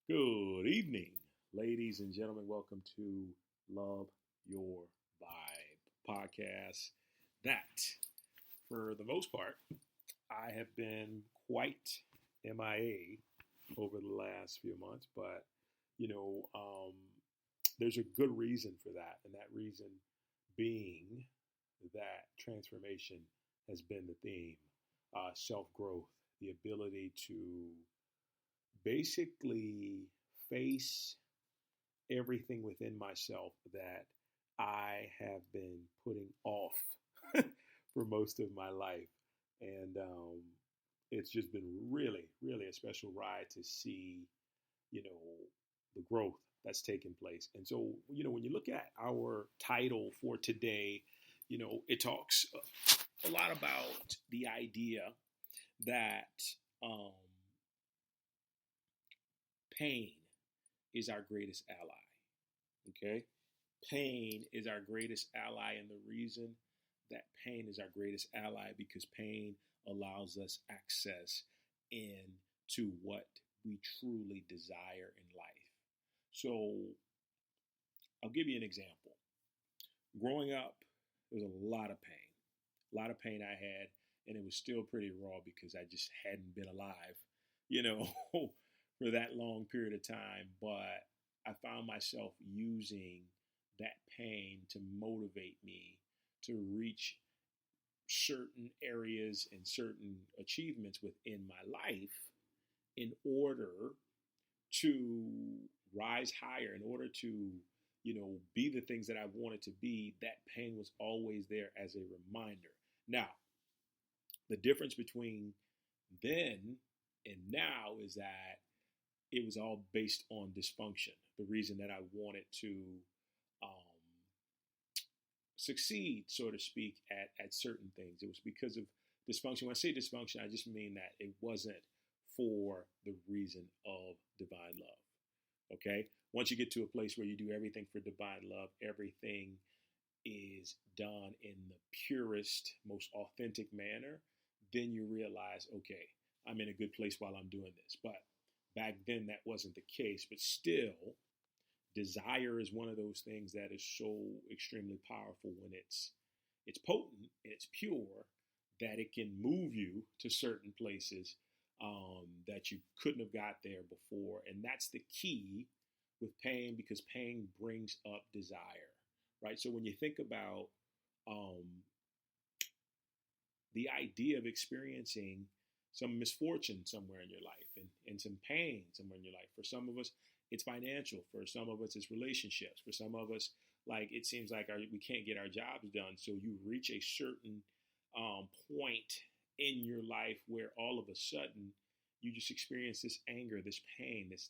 Good evening, ladies and gentlemen. Welcome to Love Your Vibe podcast. That, for the most part, I have been quite MIA over the last few months, but you know, um, there's a good reason for that, and that reason being that transformation has been the theme, self growth, the ability to basically face everything within myself that I have been putting off for most of my life. And it's just been really, really a special ride to see, the growth that's taken place. And so, when you look at our title for today, it talks a lot about the idea that um, pain is our greatest ally. Okay? Pain is our greatest ally. And the reason that pain is our greatest ally because pain allows us access into what we truly desire in life. So I'll give you an example. Growing up, there was a lot of pain I had, and it was still pretty raw because I just hadn't been alive, for that long period of time. But I found myself using that pain to motivate me to reach certain areas and certain achievements within my life in order to rise higher, in order to, be the things that I wanted to be. That pain was always there as a reminder. Now, the difference between then and now is that it was all based on dysfunction. The reason that I wanted to um, succeed, so to speak, at certain things, it was because of dysfunction. When I say dysfunction, I just mean that it wasn't for the reason of divine love. Okay? Once you get to a place where you do everything for divine love, everything is done in the purest, most authentic manner, then you realize, okay, I'm in a good place while I'm doing this. But back then, that wasn't the case. But still, desire is one of those things that is so extremely powerful when it's potent and it's pure that it can move you to certain places that you couldn't have got there before. And that's the key with pain, because pain brings up desire, right? So when you think about um, the idea of experiencing some misfortune somewhere in your life and some pain somewhere in your life. For some of us, it's financial. For some of us, it's relationships. For some of us, like it seems like we can't get our jobs done. So you reach a certain point in your life where all of a sudden you just experience this anger, this pain, this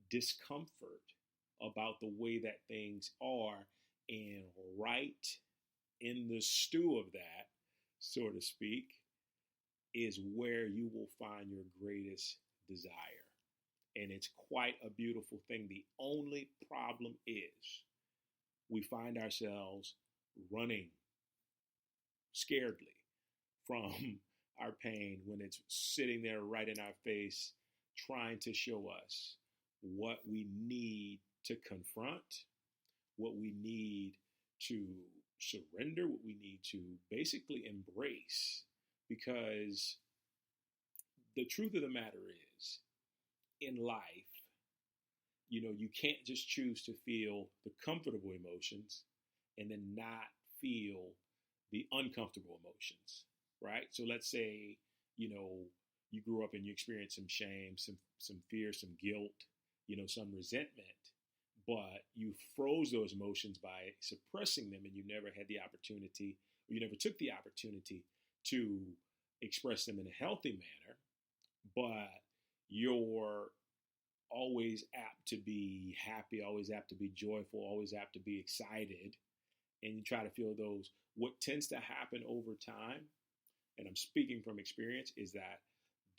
discomfort about the way that things are, and right in the stew of that, so to speak, is where you will find your greatest desire. And it's quite a beautiful thing. The only problem is we find ourselves running scaredly from our pain when it's sitting there right in our face, trying to show us what we need to confront, what we need to surrender, what we need to basically embrace. Because the truth of the matter is, in life, you can't just choose to feel the comfortable emotions and then not feel the uncomfortable emotions, right? So let's say, you grew up and you experienced some shame, some fear, some guilt, some resentment, but you froze those emotions by suppressing them, and you never had the opportunity, or you never took the opportunity to express them in a healthy manner. But you're always apt to be happy, always apt to be joyful, always apt to be excited, and you try to feel those. What tends to happen over time, and I'm speaking from experience, is that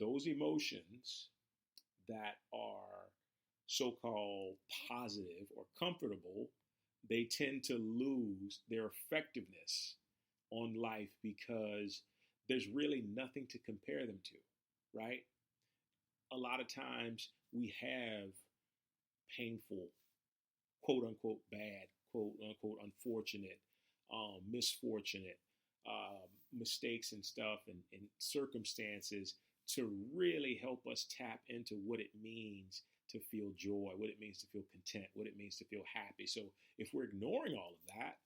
those emotions that are so-called positive or comfortable, they tend to lose their effectiveness on life because there's really nothing to compare them to, right? a lot of times we have painful, quote unquote, bad, quote unquote, unfortunate, misfortunate mistakes and stuff and circumstances to really help us tap into what it means to feel joy, what it means to feel content, what it means to feel happy. So if we're ignoring all of that,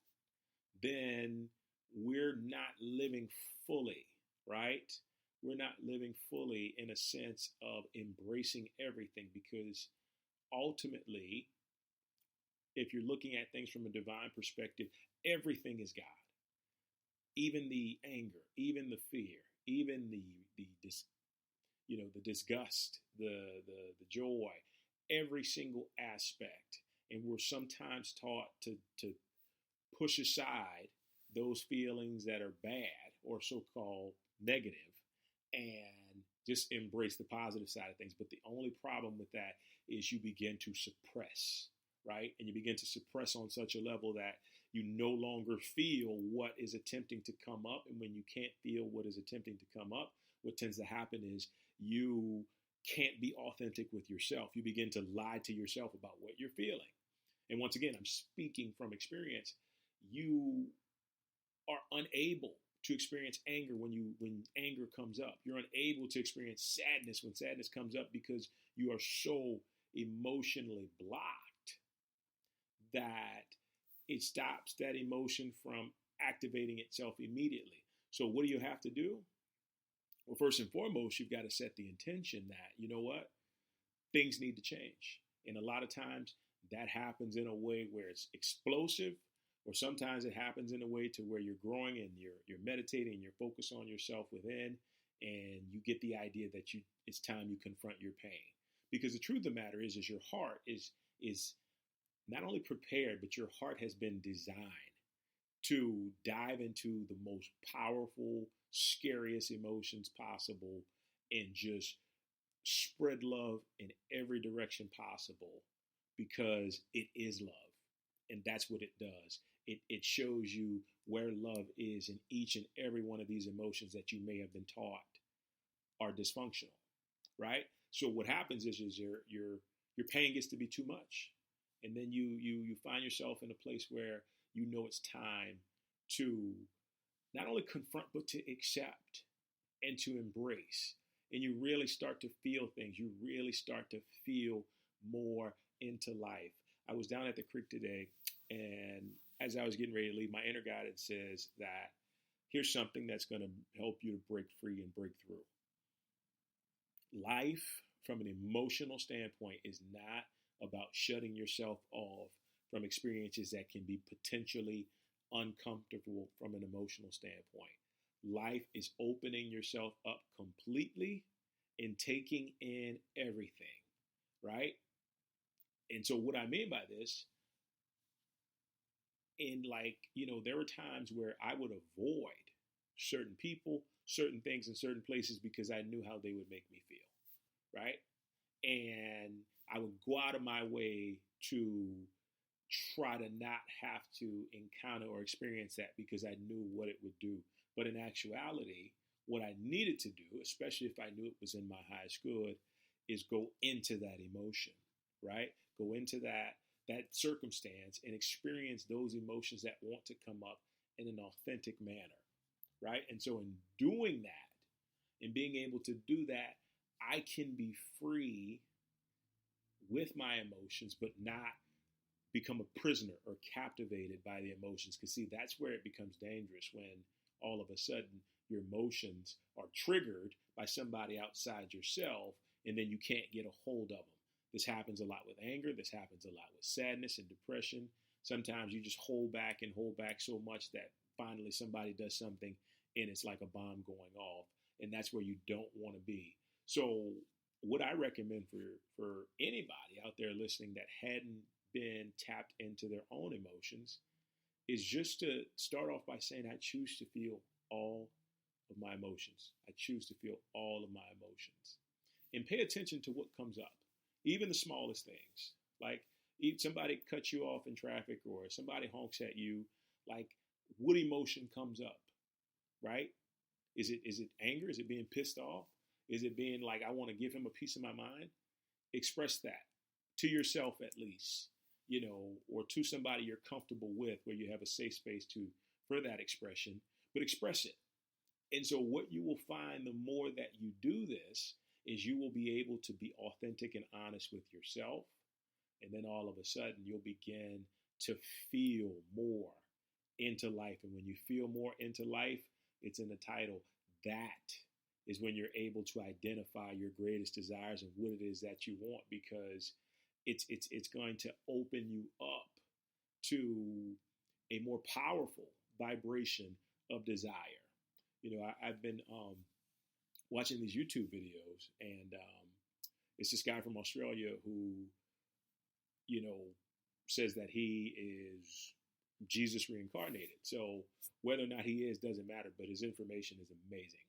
then we're not living fully, right? We're not living fully in a sense of embracing everything, because ultimately, if you're looking at things from a divine perspective, everything is God. Even the anger, even the fear, even the disgust, the joy, every single aspect. And we're sometimes taught to push aside those feelings that are bad or so-called negative and just embrace the positive side of things. But the only problem with that is you begin to suppress, right? And you begin to suppress on such a level that you no longer feel what is attempting to come up. And when you can't feel what is attempting to come up, what tends to happen is you can't be authentic with yourself. You begin to lie to yourself about what you're feeling. And once again, I'm speaking from experience. You are unable to experience anger when anger comes up. You're unable to experience sadness when sadness comes up, because you are so emotionally blocked that it stops that emotion from activating itself immediately. So what do you have to do? Well, first and foremost, you've got to set the intention that, you know what, things need to change. And a lot of times that happens in a way where it's explosive, or sometimes it happens in a way to where you're growing and you're meditating and you're focused on yourself within, and you get the idea that it's time you confront your pain. Because the truth of the matter is your heart is not only prepared, but your heart has been designed to dive into the most powerful, scariest emotions possible and just spread love in every direction possible, because it is love. And that's what it does. It shows you where love is in each and every one of these emotions that you may have been taught are dysfunctional, right? So what happens is your pain gets to be too much. And then you find yourself in a place where you know it's time to not only confront, but to accept and to embrace. And you really start to feel things. You really start to feel more into life. I was down at the creek today, and as I was getting ready to leave, my inner guidance says that here's something that's going to help you to break free and break through. Life, from an emotional standpoint, is not about shutting yourself off from experiences that can be potentially uncomfortable from an emotional standpoint. Life is opening yourself up completely and taking in everything, right? And so what I mean by this, there were times where I would avoid certain people, certain things, and certain places because I knew how they would make me feel, right? And I would go out of my way to try to not have to encounter or experience that because I knew what it would do. But in actuality, what I needed to do, especially if I knew it was in my highest good, is go into that emotion, right? Go into that circumstance and experience those emotions that want to come up in an authentic manner, right? And so in doing that and being able to do that, I can be free with my emotions, but not become a prisoner or captivated by the emotions. Because see, that's where it becomes dangerous, when all of a sudden your emotions are triggered by somebody outside yourself, and then you can't get a hold of them. This happens a lot with anger. This happens a lot with sadness and depression. Sometimes you just hold back so much that finally somebody does something and it's like a bomb going off. And that's where you don't want to be. So what I recommend for anybody out there listening that hadn't been tapped into their own emotions is just to start off by saying, I choose to feel all of my emotions. I choose to feel all of my emotions. And pay attention to what comes up. Even the smallest things, like if somebody cuts you off in traffic or somebody honks at you, like what emotion comes up, right? Is it anger? Is it being pissed off? Is it being like, I want to give him a piece of my mind? Express that to yourself at least, or to somebody you're comfortable with where you have a safe space for that expression, but express it. And so what you will find the more that you do this is you will be able to be authentic and honest with yourself. And then all of a sudden you'll begin to feel more into life. And when you feel more into life, it's in the title. That is when you're able to identify your greatest desires and what it is that you want, because it's going to open you up to a more powerful vibration of desire. I've been watching these YouTube videos, and it's this guy from Australia who, says that he is Jesus reincarnated. So whether or not he is doesn't matter, but his information is amazing.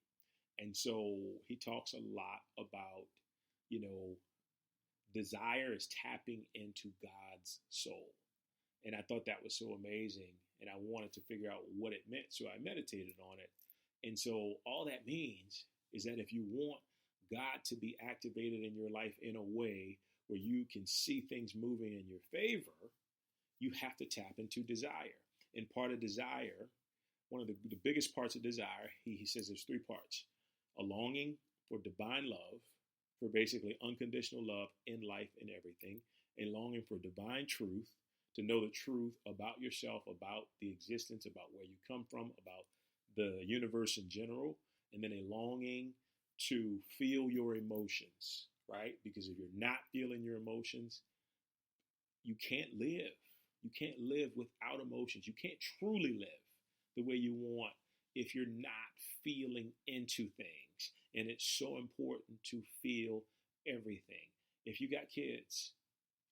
And so he talks a lot about, desire is tapping into God's soul. And I thought that was so amazing. And I wanted to figure out what it meant. So I meditated on it. And so all that means is that if you want God to be activated in your life in a way where you can see things moving in your favor, you have to tap into desire. And part of desire, one of the biggest parts of desire, he says there's 3 parts. A longing for divine love, for basically unconditional love in life and everything. A longing for divine truth, to know the truth about yourself, about the existence, about where you come from, about the universe in general. And then a longing to feel your emotions, right? Because if you're not feeling your emotions, you can't live. You can't live without emotions. You can't truly live the way you want if you're not feeling into things. And it's so important to feel everything. If you got kids,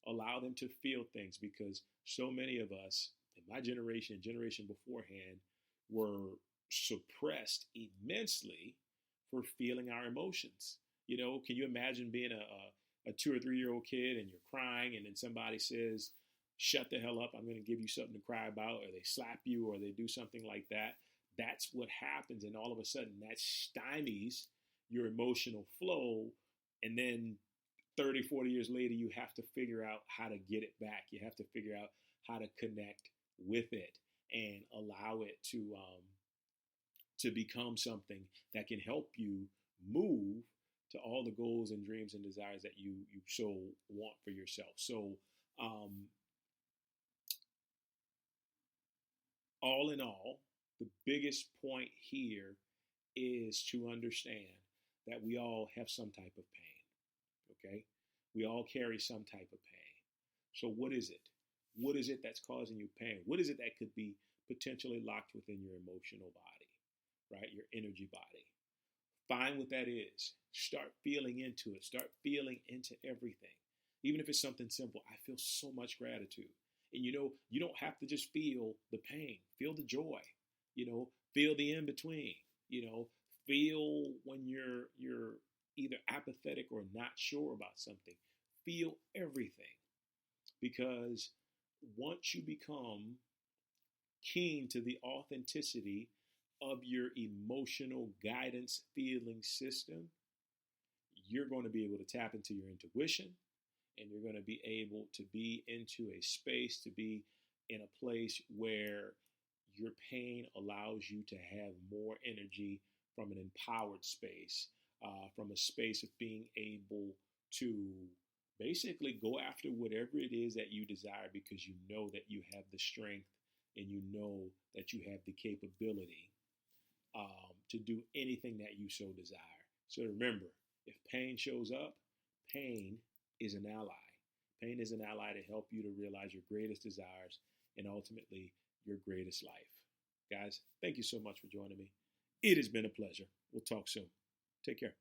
allow them to feel things, because so many of us in my generation and generation beforehand were suppressed immensely for feeling our emotions. Can you imagine being a 2 or 3 year old kid and you're crying, and then somebody says, shut the hell up, I'm going to give you something to cry about, or they slap you, or they do something like that. That's what happens. And all of a sudden that stymies your emotional flow. And then 30, 40 years later, you have to figure out how to get it back. You have to figure out how to connect with it and allow it to become something that can help you move to all the goals and dreams and desires that you so want for yourself. So all in all, the biggest point here is to understand that we all have some type of pain, okay? We all carry some type of pain. So what is it? What is it that's causing you pain? What is it that could be potentially locked within your emotional body, right? Your energy body. Find what that is. Start feeling into it. Start feeling into everything. Even if it's something simple. I feel so much gratitude. And you don't have to just feel the pain. Feel the joy. Feel the in-between. Feel when you're either apathetic or not sure about something. Feel everything. Because once you become keen to the authenticity of your emotional guidance feeling system, you're going to be able to tap into your intuition, and you're going to be able to be into a space, to be in a place where your pain allows you to have more energy from an empowered space, from a space of being able to basically go after whatever it is that you desire, because you know that you have the strength and you know that you have the capability to do anything that you so desire. So remember, if pain shows up, pain is an ally. Pain is an ally to help you to realize your greatest desires and ultimately your greatest life. Guys, thank you so much for joining me. It has been a pleasure. We'll talk soon. Take care.